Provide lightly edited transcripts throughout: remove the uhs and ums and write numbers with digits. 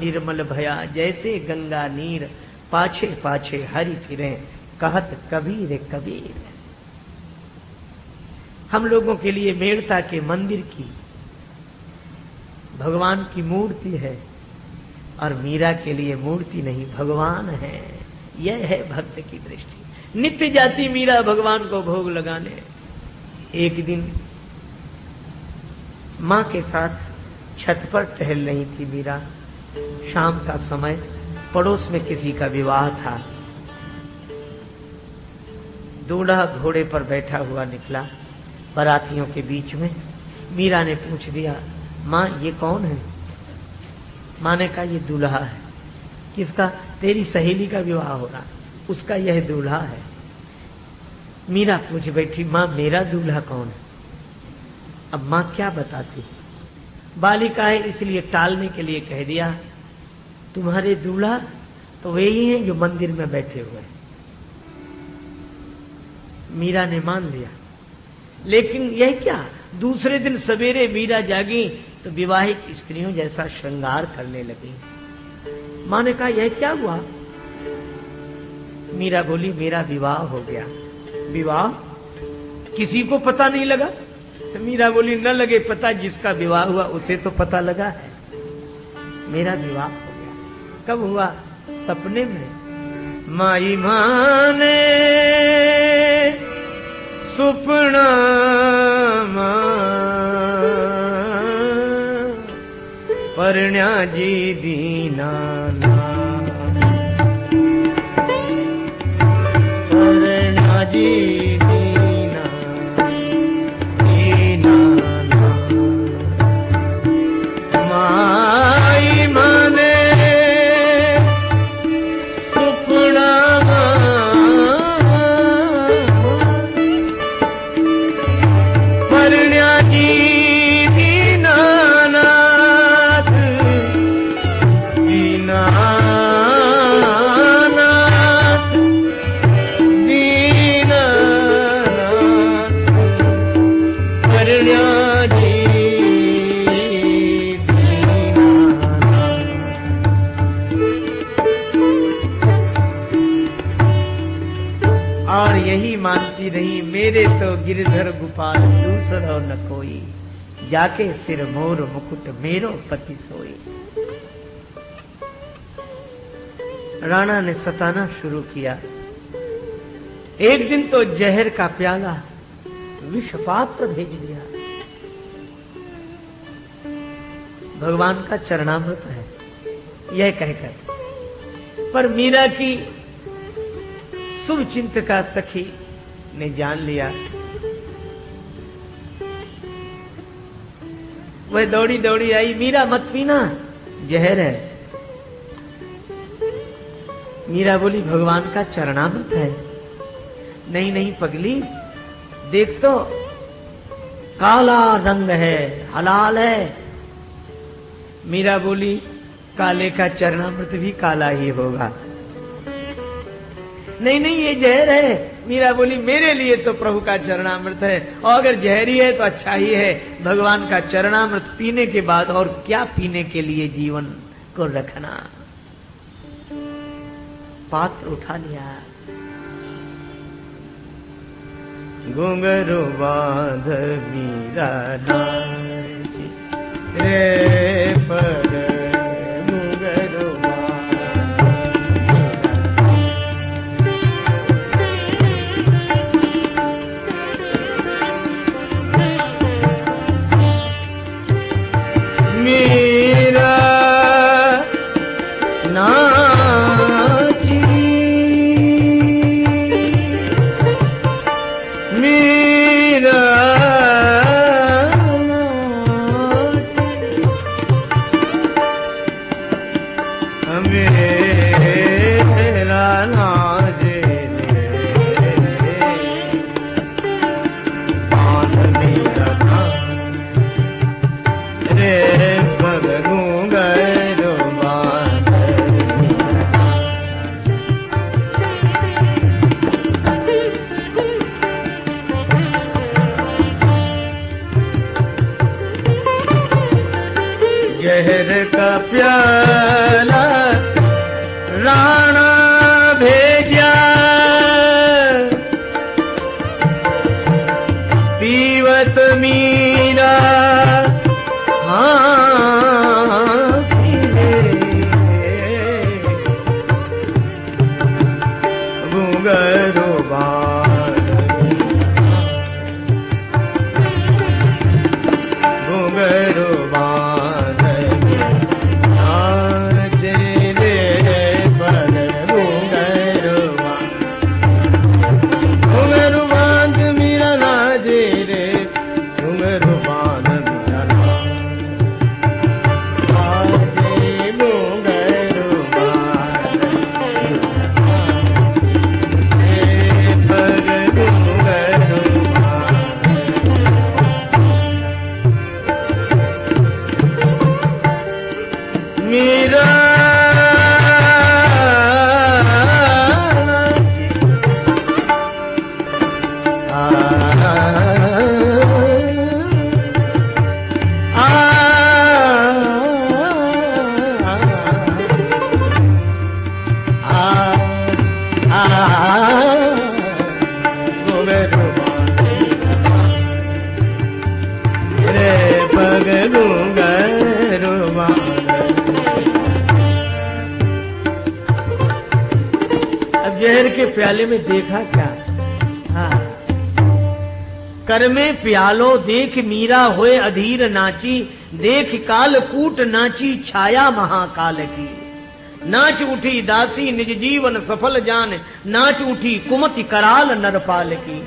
निर्मल भया, जैसे गंगा नीर पाछे पाछे हरि फिरे, कहत कबीर कबीर। हम लोगों के लिए मेड़ता के मंदिर की भगवान की मूर्ति है, और मीरा के लिए मूर्ति नहीं, भगवान है। यह है भक्त की दृष्टि। नित्य जाती मीरा भगवान को भोग लगाने। एक दिन मां के साथ छत पर टहल रही थी मीरा। शाम का समय, पड़ोस में किसी का विवाह था। दूल्हा घोड़े पर बैठा हुआ निकला बारातियों के बीच में। मीरा ने पूछ दिया, मां ये कौन है? मां ने कहा, ये दूल्हा है। किसका? तेरी सहेली का विवाह हो रहा, उसका यह दूल्हा है। मीरा पूछ बैठी, मां मेरा दूल्हा कौन है? अब मां क्या बताती? बालिका है इसलिए टालने के लिए कह दिया, तुम्हारे दूल्हा तो वे ही हैं जो मंदिर में बैठे हुए हैं। मीरा ने मान लिया। लेकिन यह क्या, दूसरे दिन सवेरे मीरा जागी तो विवाहित स्त्रियों जैसा श्रृंगार करने लगी। मां ने कहा, यह क्या हुआ? मीरा बोली, मेरा विवाह हो गया। विवाह? किसी को पता नहीं लगा? मीरा बोली, न लगे पता, जिसका विवाह हुआ उसे तो पता लगा है। मेरा विवाह हो गया। कब हुआ? सपने में। माई माने सुपना परण्या जी दीना परण्या जी मेरे तो गिरधर गोपाल दूसरो न कोई, जाके सिर मोर मुकुट मेरो पति सोई। राणा ने सताना शुरू किया। एक दिन तो जहर का प्याला विषपात्र भेज दिया। भगवान का चरणामृत है यह कहकर, पर मीरा की शुभ चिंतका सखी ने जान लिया। वह दौड़ी दौड़ी आई, मीरा मत पीना, जहर है। मीरा बोली, भगवान का चरणामृत है। नहीं नहीं पगली, देख तो काला रंग है, हलाल है। मीरा बोली, काले का चरणामृत भी काला ही होगा। नहीं नहीं ये जहर है। मीरा बोली, मेरे लिए तो प्रभु का चरणामृत है, और अगर जहरी है तो अच्छा ही है। भगवान का चरणामृत पीने के बाद और क्या पीने के लिए जीवन को रखना। पात्र उठा लिया। घुंघरू बांध मीरा नाची रे पर मीरा नाची मीरा मेरा नाचे पान मीरा रे जहर का प्याला जहर के प्याले में देखा क्या? हाँ, कर में प्यालो देख मीरा होए अधीर नाची, देख काल कूट नाची छाया महाकाल की। नाच उठी दासी निज जीवन सफल जान, नाच उठी कुमति कराल नरपाल की।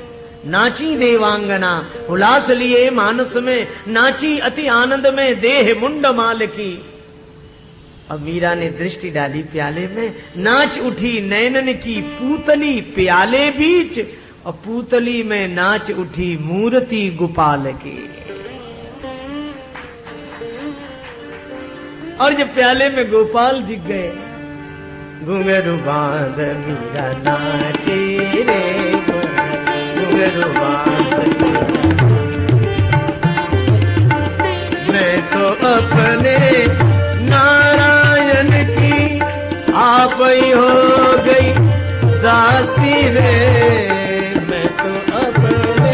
नाची देवांगना उल्लास लिए मानस में, नाची अति आनंद में देह मुंड माल की। अब मीरा ने दृष्टि डाली प्याले में, नाच उठी नैनन की पूतली प्याले बीच, और पूतली में नाच उठी मूर्ति गोपाल की। और जब प्याले में गोपाल दिख गए, घुंघरू बांध मीरा नाचे रे, घुंघरू बांध मैं तो अपने नारायण की आप ही हो गई दासी रे, मैं तो अपने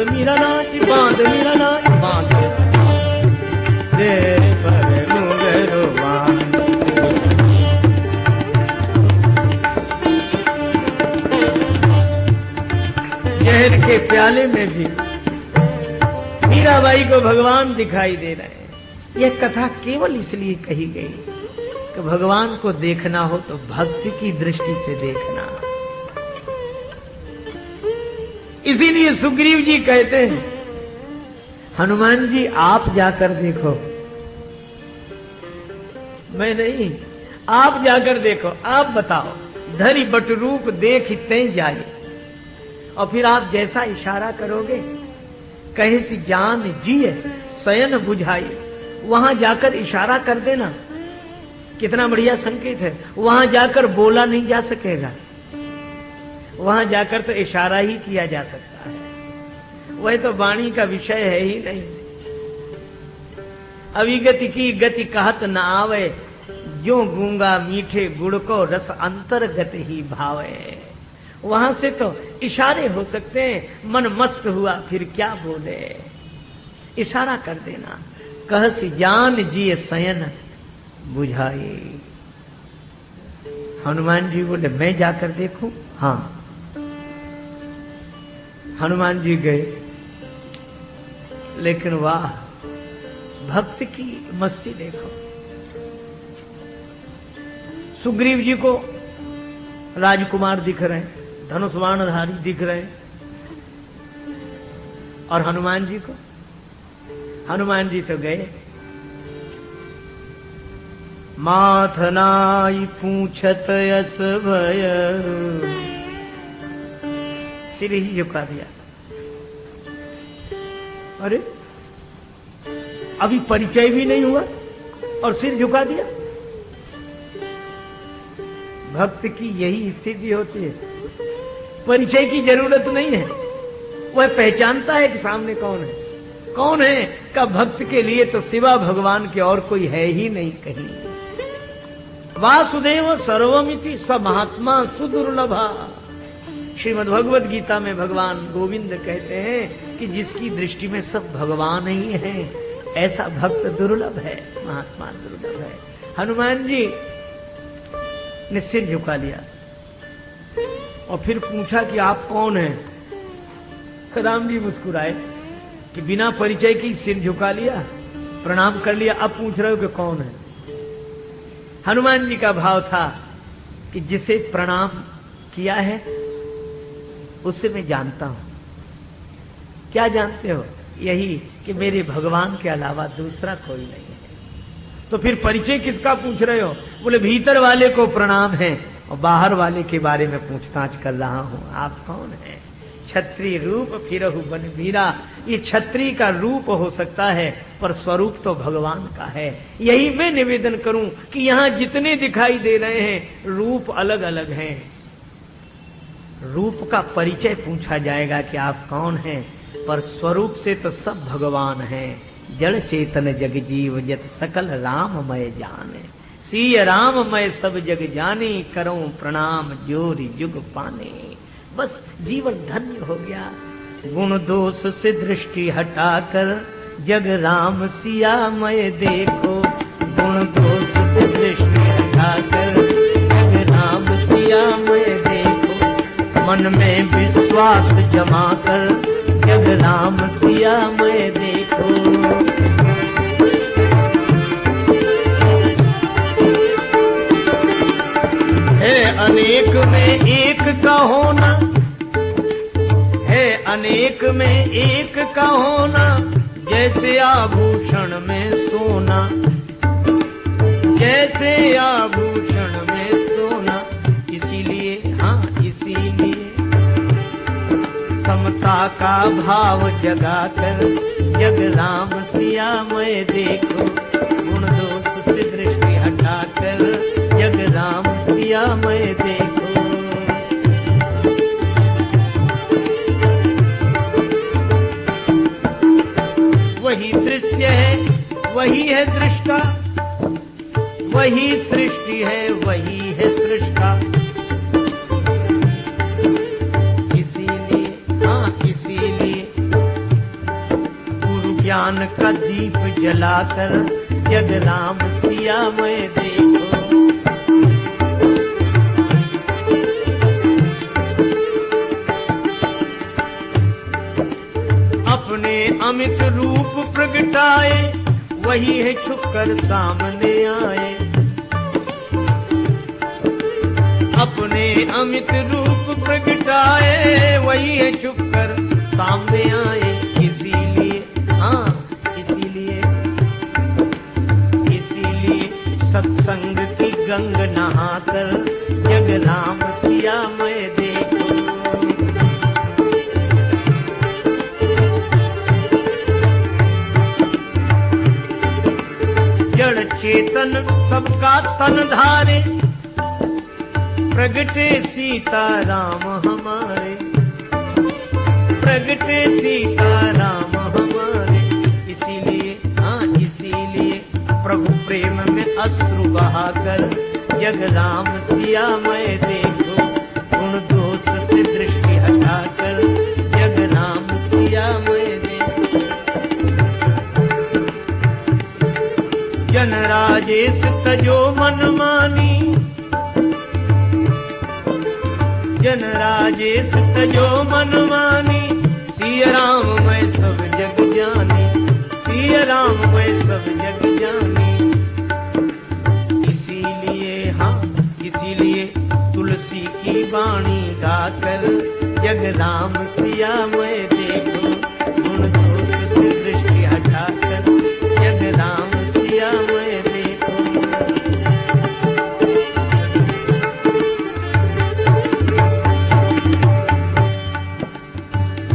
मीरा नाच बांध मीरा नाच बांध रे पर घुंघरू बांध। जहर के प्याले में भी मीराबाई को भगवान दिखाई दे रहे हैं। यह कथा केवल इसलिए कही गई कि भगवान को देखना हो तो भक्ति की दृष्टि से देखना। इसीलिए सुग्रीव जी कहते हैं, हनुमान जी आप जाकर देखो। मैं नहीं, आप जाकर देखो, आप बताओ। धरि बट रूप देख ते जाए, और फिर आप जैसा इशारा करोगे, कहे सी जान जिए शयन बुझाई, वहां जाकर इशारा कर देना। कितना बढ़िया संकेत है। वहां जाकर बोला नहीं जा सकेगा, वहां जाकर तो इशारा ही किया जा सकता है। वह तो वाणी का विषय है ही नहीं। अविगति की गति कहत न आवे, जो गूंगा मीठे गुड़ को रस अंतर्गत ही भावे। वहां से तो इशारे हो सकते हैं। मन मस्त हुआ फिर क्या बोले, इशारा कर देना। कहसी जान जिए शयन बुझाई। हनुमान जी बोले मैं जाकर देखूं? हाँ। हनुमान जी गए, लेकिन वाह भक्त की मस्ती देखो। सुग्रीव जी को राजकुमार दिख रहे हैं, धनुष बाणधारी दिख रहे हैं, और हनुमान जी को, हनुमान जी तो गए, माथनाई पूछत यस भय, सिर ही झुका दिया। अरे अभी परिचय भी नहीं हुआ और सिर झुका दिया। भक्त की यही स्थिति होती है। परिचय की जरूरत नहीं है, वह पहचानता है कि सामने कौन है। कौन है का भक्त के लिए तो सिवा भगवान के और कोई है ही नहीं कहीं। वासुदेव सर्वमिति स महात्मा सुदुर्लभा। श्रीमद् भगवद गीता में भगवान गोविंद कहते हैं कि जिसकी दृष्टि में सब भगवान ही है, ऐसा भक्त दुर्लभ है, महात्मा दुर्लभ है। हनुमान जी ने सिर झुका लिया और फिर पूछा कि आप कौन हैं? राम जी मुस्कुराए कि बिना परिचय की सिर झुका लिया, प्रणाम कर लिया, अब पूछ रहे हो कि कौन है? हनुमान जी का भाव था कि जिसे प्रणाम किया है उससे मैं जानता हूं। क्या जानते हो? यही कि मेरे भगवान के अलावा दूसरा कोई नहीं है। तो फिर परिचय किसका पूछ रहे हो? बोले भीतर वाले को प्रणाम है और बाहर वाले के बारे में पूछताछ कर रहा हूं, आप कौन हैं? क्षत्रिय रूप फिरहु बन वीरा। ये क्षत्रिय का रूप हो सकता है पर स्वरूप तो भगवान का है। यही मैं निवेदन करूं कि यहां जितने दिखाई दे रहे हैं रूप अलग अलग हैं। रूप का परिचय पूछा जाएगा कि आप कौन हैं, पर स्वरूप से तो सब भगवान हैं। जड़ चेतन जग जीव जत सकल राममय जाने, सिय राममय सब जग जानी, करूं प्रणाम जोरी जुग पाने। बस जीवन धन्य हो गया। गुण दोष से दृष्टि हटाकर जग राम सिया मय देखो, गुण दोष से दृष्टि हटाकर जग राम सिया मय देखो, मन में विश्वास जमा कर जग राम सिया मय देखो। है अनेक में एक का होना, है अनेक में एक का होना, जैसे आभूषण में सोना, जैसे आभूषण में सोना। इसीलिए हाँ इसीलिए समता का भाव जगाकर जग राम सिया मय देखो, गुण दोष से दृष्टि हटाकर जग राम सिया मय देखो। वही दृश्य है वही है दृष्टा, वही सृष्टि है वही है सृष्टा। इसीलिए हाँ इसीलिए गुरु ज्ञान का दीप जलाकर जग राम सिया मय देखो। अपने अमित रूप प्रगटाए वही है छुपकर सामने आए, अपने अमित रूप प्रगटाए वही है छुपकर सामने आए। इसीलिए हाँ इसीलिए इसीलिए सत्संग की गंग नहाकर जग राम सिया मय देखो। जड़ चेतन सबका तन धारे, प्रगटे सीता राम हमारे, प्रगटे सीता राम हमारे। इसीलिए हाँ इसीलिए प्रभु प्रेम में अश्रु बहाकर जग राम सिया मय देखो, गुण दोष से दृष्टि हटाकर जग राम सिया मय देखो। जन राजेश तजो मन मानी, जन राजेश तजो मन मानी, सिय राम मैं सब जग जानी, सिय राम मैं सब जग जानी। इसीलिए हाँ इसीलिए तुलसी की वाणी गाकर जग राम सिया मय देखो, गुण दोष से दृष्टि हटाकर जग राम सिया मय देखो।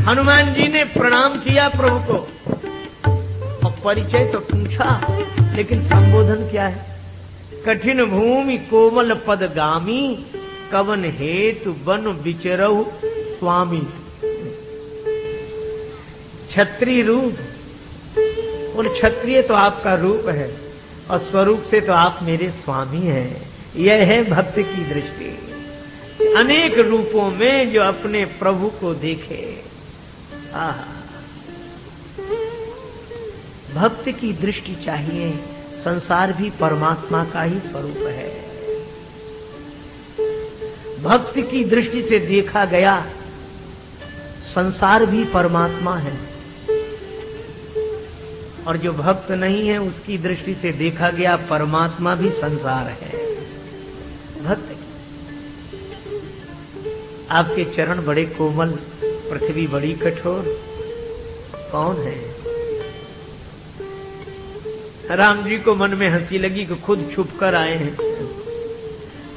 हनुमान जी ने प्रणाम किया प्रभु को और परिचय तो पूछा, लेकिन संबोधन क्या है? कठिन भूमि कोमल पदगामी, कवन हेतु बन विचरहु स्वामी। क्षत्रिय रूप, और क्षत्रिय तो आपका रूप है और स्वरूप से तो आप मेरे स्वामी हैं। यह है भक्त की दृष्टि। अनेक रूपों में जो अपने प्रभु को देखे। भक्त की दृष्टि चाहिए। संसार भी परमात्मा का ही स्वरूप है। भक्त की दृष्टि से देखा गया संसार भी परमात्मा है, और जो भक्त नहीं है उसकी दृष्टि से देखा गया परमात्मा भी संसार है। भक्त आपके चरण बड़े कोमल, पृथ्वी बड़ी कठोर, कौन है? राम जी को मन में हंसी लगी कि खुद छुप कर आए हैं,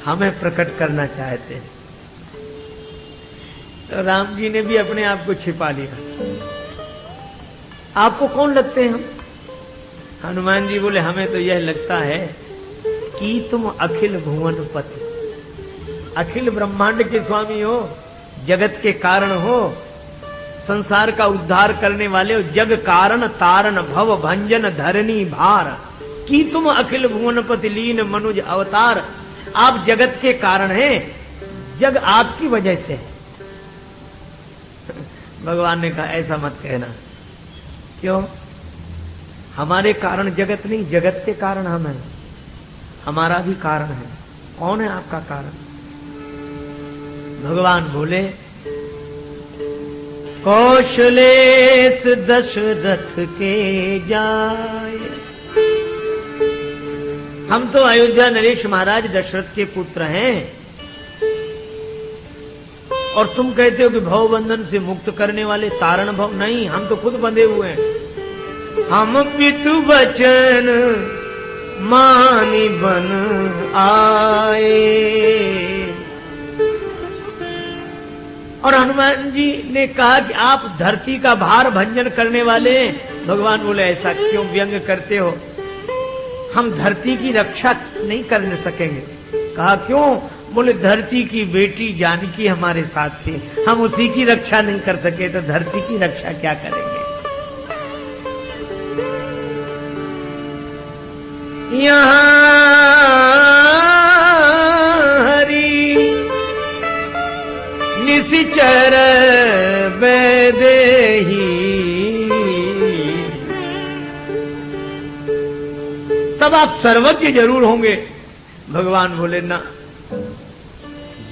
हमें प्रकट करना चाहते हैं। तो राम जी ने भी अपने आप को छिपा लिया। आपको कौन लगते हैं हम? हनुमान जी बोले हमें तो यह लगता है कि तुम अखिल भुवन पति, अखिल ब्रह्मांड के स्वामी हो, जगत के कारण हो, संसार का उद्धार करने वाले हो, जग कारण तारण भव भंजन धरनी भार, कि तुम अखिल भुवनपति लीन मनुज अवतार। आप जगत के कारण हैं, जग आपकी वजह से है। भगवान ने कहा ऐसा मत कहना। क्यों? हमारे कारण जगत नहीं, जगत के कारण हम हैं, हमारा भी कारण है। कौन है आपका कारण? भगवान बोले कौशलेश दशरथ के जाए। हम तो अयोध्या नरेश महाराज दशरथ के पुत्र हैं, और तुम कहते हो कि भव बंधन से मुक्त करने वाले तारण भव। नहीं, हम तो खुद बंधे हुए हैं। हम पितु वचन मानी बन आए। और हनुमान जी ने कहा कि आप धरती का भार भंजन करने वाले हैं। भगवान बोले ऐसा क्यों व्यंग करते हो? हम धरती की रक्षा नहीं कर सकेंगे। कहा क्यों? बोले धरती की बेटी जानकी हमारे साथ थी, हम उसी की रक्षा नहीं कर सके तो धरती की रक्षा क्या करेंगे? यहाँ हरि निशिचर वैदेही, तब आप सर्वज्ञ जरूर होंगे। भगवान बोले ना,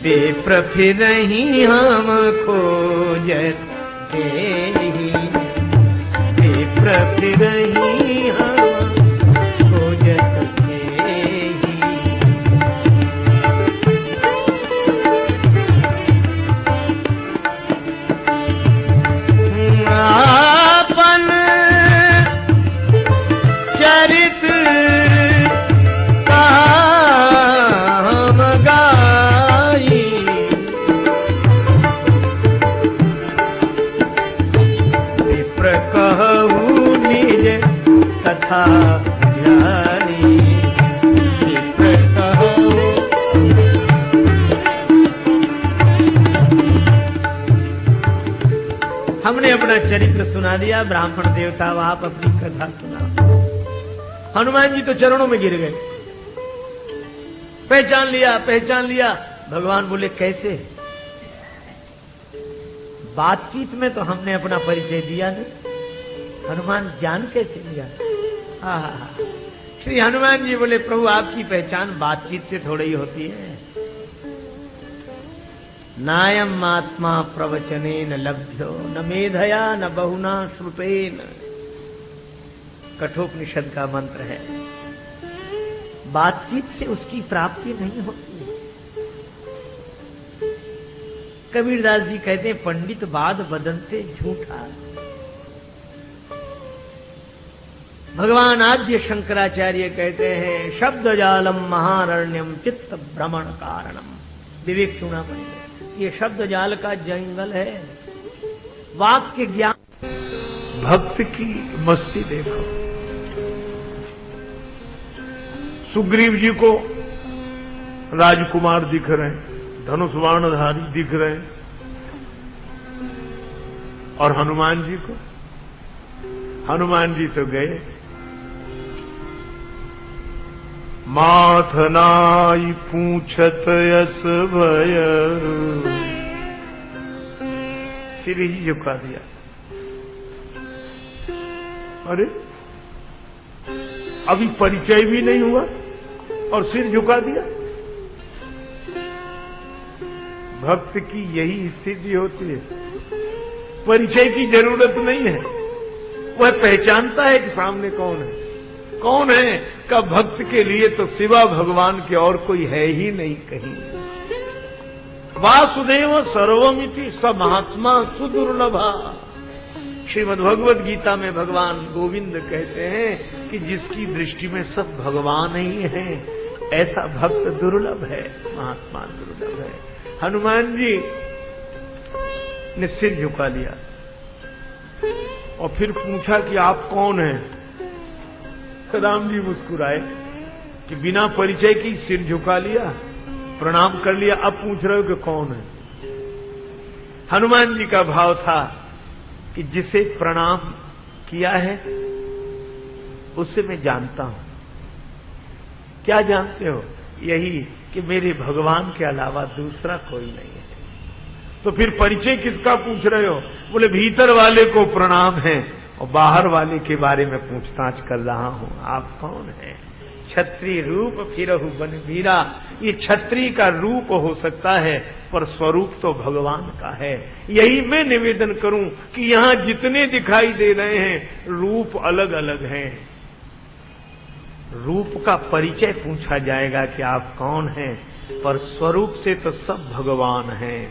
विप्र फिरहि हम खोजत देहि, विप्र फिरहि हम खोजत देहि। आपन चरित कथा ध्यानी, हमने अपना चरित्र सुना दिया। ब्राह्मण देवता आप अपनी कथा सुना। हनुमान जी तो चरणों में गिर गए। पहचान लिया, पहचान लिया। भगवान बोले कैसे? बातचीत में तो हमने अपना परिचय दिया नहीं, हनुमान जान कैसे लिया? श्री हनुमान जी बोले प्रभु आपकी पहचान बातचीत से थोड़ी ही होती है। नायम आत्मा प्रवचनेन लभ्यो न मेधया न बहुना श्रुतेन, कठोपनिषद का मंत्र है। बातचीत से उसकी प्राप्ति नहीं होती है। कबीरदास जी कहते हैं पंडित बाद बदनते झूठा। भगवान आद्य शंकराचार्य कहते हैं शब्द जालम महारण्यम चित्त भ्रमण कारणम। विवेक चूड़ामणि में ये शब्द जाल का जंगल है, वाक्य ज्ञान। भक्त की मस्ती देखो। सुग्रीव जी को राजकुमार दिख रहे हैं, धनुष बाणधारी दिख रहे हैं, और हनुमान जी को, हनुमान जी तो गए माथनाई पूछत यस भय, सिर ही झुका दिया। अरे अभी परिचय भी नहीं हुआ और सिर झुका दिया। भक्त की यही स्थिति होती है, परिचय की जरूरत नहीं है, वह पहचानता है कि सामने कौन है। कौन है का भक्त के लिए तो सिवा भगवान के और कोई है ही नहीं कहीं। वासुदेव सर्वमिति स महात्मा सुदुर्लभा, श्रीमद् भगवद गीता में भगवान गोविंद कहते हैं कि जिसकी दृष्टि में सब भगवान ही है, ऐसा भक्त दुर्लभ है, महात्मा दुर्लभ है। हनुमान जी ने सिर झुका लिया और फिर पूछा कि आप कौन हैं? राम जी मुस्कुराए कि बिना परिचय की सिर झुका लिया, प्रणाम कर लिया, अब पूछ रहे हो कि कौन है? हनुमान जी का भाव था कि जिसे प्रणाम किया है उससे मैं जानता हूं। क्या जानते हो? यही कि मेरे भगवान के अलावा दूसरा कोई नहीं है। तो फिर परिचय किसका पूछ रहे हो? बोले भीतर वाले को प्रणाम है और बाहर वाले के बारे में पूछताछ कर रहा हूं, आप कौन है? क्षत्रिय रूप फिरहु बनवीरा। ये क्षत्रिय का रूप हो सकता है पर स्वरूप तो भगवान का है। यही मैं निवेदन करूं कि यहां जितने दिखाई दे रहे हैं रूप अलग अलग हैं। रूप का परिचय पूछा जाएगा कि आप कौन हैं, पर स्वरूप से तो सब भगवान हैं।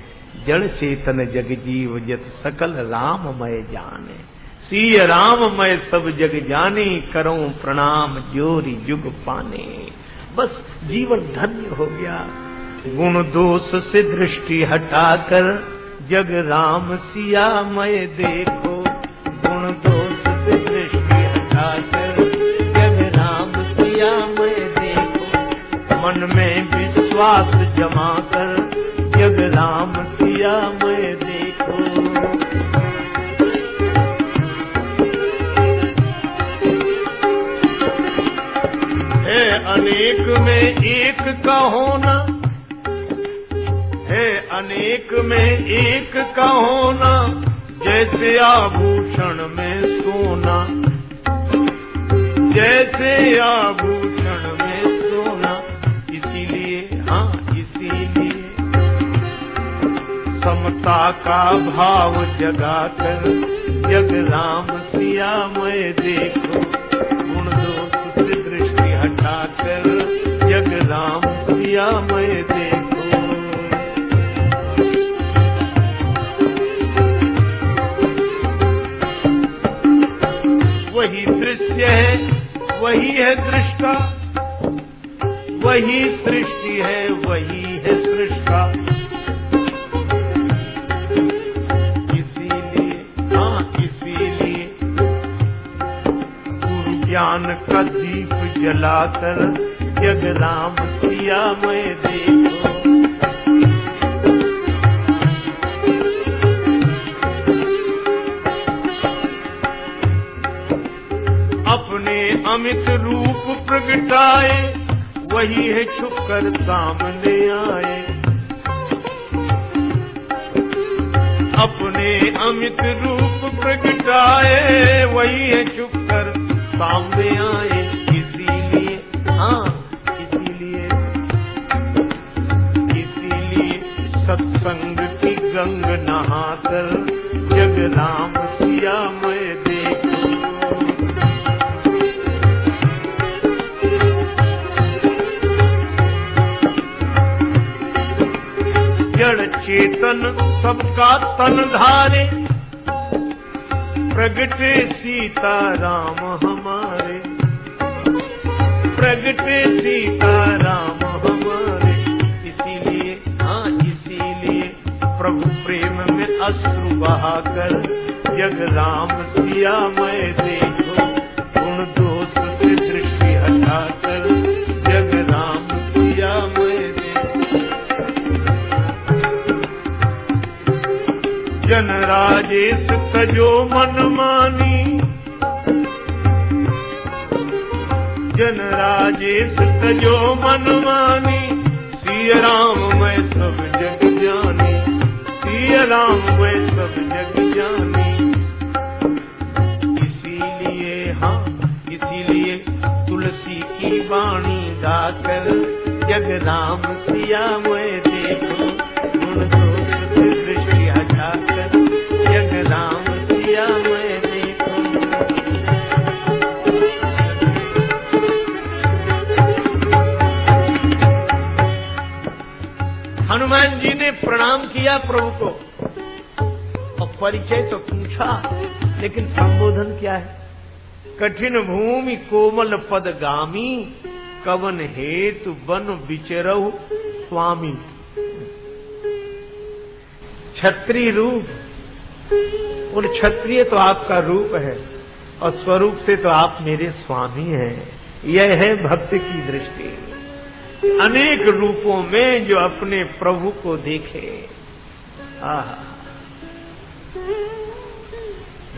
जड़ चेतन जग जीव जत सकल राममय जाने। श्री राम मैं सब जग जाने, करूं प्रणाम जोरी जुग पाने। बस जीवन धन्य हो गया। गुण दोष से दृष्टि हटाकर जग राम सिया मैं देखो। गुण दोष से दृष्टि हटाकर जग राम सिया मैं देखो। मन में विश्वास जमा कर जग राम सिया मैं देखो। अनेक में एक का होना है, अनेक में एक का होना, जैसे आभूषण में सोना। जैसे आभूषण में सोना। इसीलिए इसीलिए समता का भाव जगाकर जग राम सिया मैं देखो। गुण दोष से दृष्टि हटाकर जग राम सिया मैं देखो। वही दृश्य है, वही है दृष्टा, वही सृष्टि है, वही है सृष्टा। इसीलिए इसीलिए गुरु ज्ञान का दीप जलाकर जग राम सिया मैं देखो। अपने अमित रूप प्रगटाए, वही है छुपकर सामने आए। अपने अमित रूप प्रगटाए, वही है छुपकर सामने आए। इसीलिए इसीलिए सत्संग की गंग नहाकर जग राम सिया मैं देखो। जड़ चेतन सबका तन धारे, प्रगटे सीता राम हमारे। प्रगटे सीता राम हमारे। इसीलिए इसीलिए प्रभु प्रेम में अश्रु बहाकर जग राम सिया मैं देखो। गुण दोष से दृष्टि हटाकर जग राम सिया मैं देखो। जन राजेश तजो मन मानी। जन राजेश तजो मन मानी। सिया राम मैं सब जग जानी। सिया राम मैं सब जग जानी। इसीलिए तुलसी की वाणी गाकर जग राम सिया मैं देखो। गुण दोष से दृष्टि हटाकर जग राम सिया मैं देखो। हनुमान जी ने प्रणाम किया प्रभु को और परिचय तो पूछा, लेकिन संबोधन क्या है? कठिन भूमि कोमल पद गामी, कवन हेतु बन विचरहु स्वामी। क्षत्रिय रूप, उन क्षत्रिय तो आपका रूप है और स्वरूप से तो आप मेरे स्वामी हैं। यह है भक्ति की दृष्टि, अनेक रूपों में जो अपने प्रभु को देखे।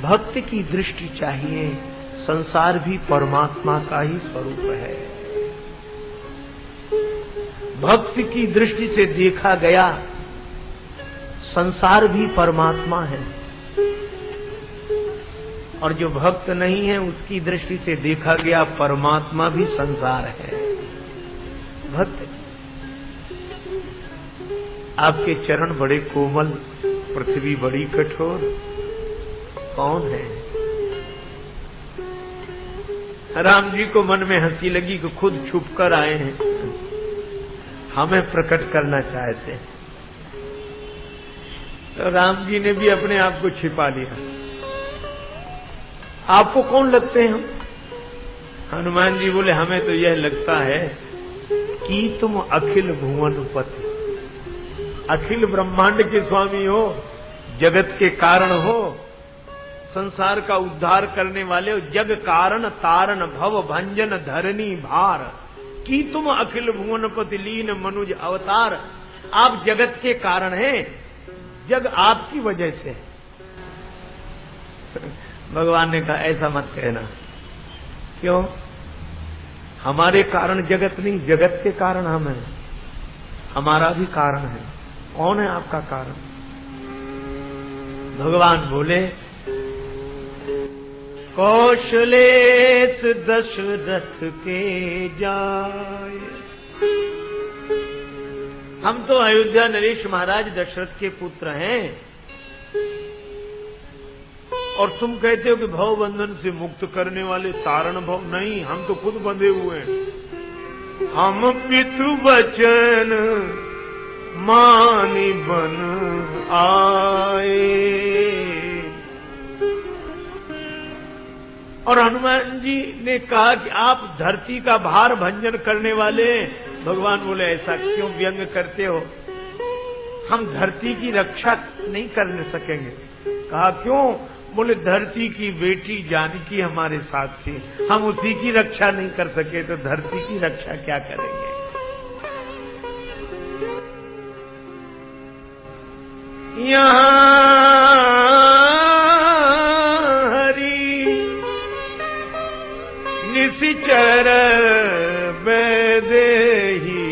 भक्ति की दृष्टि चाहिए। संसार भी परमात्मा का ही स्वरूप है। भक्ति की दृष्टि से देखा गया संसार भी परमात्मा है, और जो भक्त नहीं है उसकी दृष्टि से देखा गया परमात्मा भी संसार है। भक्त, आपके चरण बड़े कोमल, पृथ्वी बड़ी कठोर, कौन है? राम जी को मन में हंसी लगी कि खुद छुप कर आए हैं, हमें प्रकट करना चाहते हैं। तो राम जी ने भी अपने आप को छिपा लिया। आपको कौन लगते हैं हम? हनुमान जी बोले हमें तो यह लगता है कि तुम अखिल भुवनपति, अखिल ब्रह्मांड के स्वामी हो, जगत के कारण हो, संसार का उद्धार करने वाले हो, जग कारण तारण भव भंजन धरनी भार, कि तुम अखिल भुवनपति लीन मनुज अवतार। आप जगत के कारण हैं, जग आपकी वजह से। भगवान ने कहा ऐसा मत कहना। क्यों? हमारे कारण जगत नहीं, जगत के कारण हम हैं। हमारा भी कारण है। कौन है आपका कारण? भगवान बोले कौशलेश दशरथ के जाए। हम तो अयोध्या नरेश महाराज दशरथ के पुत्र हैं, और तुम कहते हो कि भव बंधन से मुक्त करने वाले तारण भव। नहीं, हम तो खुद बंधे हुए हैं। हम पितृ वचन मानी बन आए। और हनुमान जी ने कहा कि आप धरती का भार भंजन करने वाले। भगवान बोले ऐसा क्यों व्यंग करते हो? हम धरती की रक्षा नहीं कर सकेंगे। कहा क्यों? बोले धरती की बेटी जानकी हमारे साथ थी, हम उसी की रक्षा नहीं कर सके तो धरती की रक्षा क्या करेंगे? यहाँ हरि निशिचर बैदेही,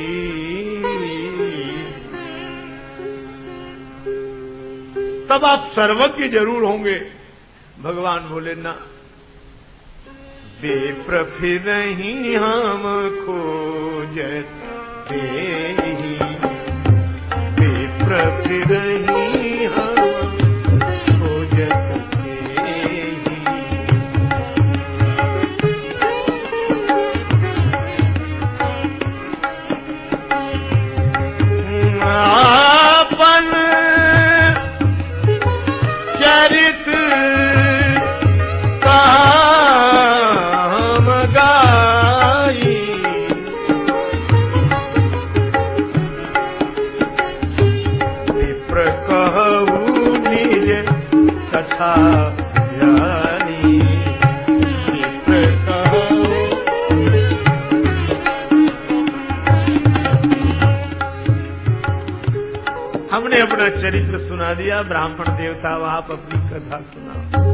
तब आप सर्वज्ञ जरूर होंगे। भगवान बोले ना, बेप्र फिर नहीं हम खोजत देही, बेप्र फिर नहीं हम खोजत देही। आपन चरित हमने अपना चरित्र सुना दिया। ब्राह्मण देवता, आप अपनी कथा सुनाओ।